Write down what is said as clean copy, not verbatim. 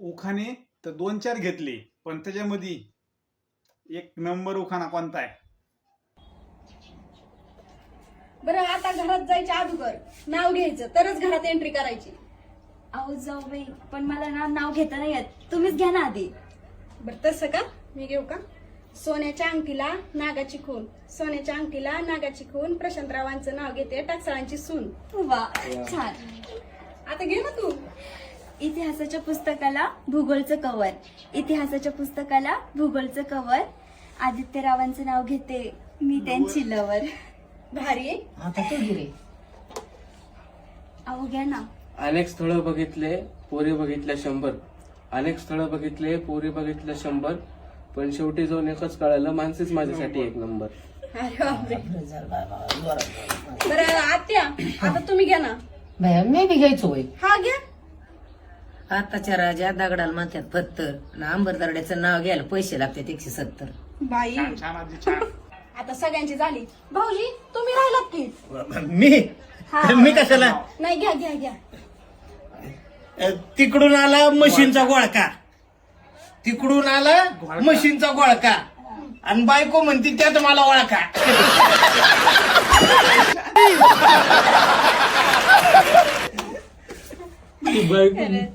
उखाणे तर 2-4 घेतले, पण त्याच्यामध्ये एक नंबर उखाणा कोणता आहे? बरं आता घरात जायच्या अगोदर नाव घ्यायचं तरच घरात एंट्री करायची. अहो जाऊ बाई, पण मला ना नाव घेता नाही येत, तुम्हीच घ्या ना आधी. बरं तसं का? मी घेऊ का? सोन्याच्या अंगठीला नागाची खून, सोन्याच्या अंगठीला नागाची खून, प्रशांतरावांचं नाव घेते टाकसाळांची सून. वा छान. आता घे ना तू. इतिहासाच्या पुस्तकाला भूगोलचं कवर, इतिहासाच्या पुस्तकाला भूगोलचं कवर, आदित्यरावांचं नाव घेते मी त्यांची लवर. भारी आहे. आता तू घे रे. अहो घ्या ना. अनेक स्थळं बघितले पोरी बघितल्या 100, अनेक स्थळं बघितले पोरी बघितल्या 100, पण शेवटी जाऊन एकच कळालं, माणसेच माझ्यासाठी एक नंबर. अरे बापरे. बरं झालं बाबा, बरं. बरं आत्या आता तुम्ही घ्या ना. बाया, मी बी घ्यायचो होय. हा घ्या. आताच्या राजा दगडाला म्हणतात पत्तर आणि अंबरदरड्याचं नाव घ्यायला पैसे लागतात 170. बाई छान छान आजी छान. आता सगळ्यांची झाली. भाऊजी तुम्ही राहिलात की? मी कशाला? नाही घ्या घ्या घ्या. तिकडून आला मशीनचा गोळका, तिकडून आला मशीनचा गोळका, आणि बायको म्हणती त्यात मला ओळखा. बायको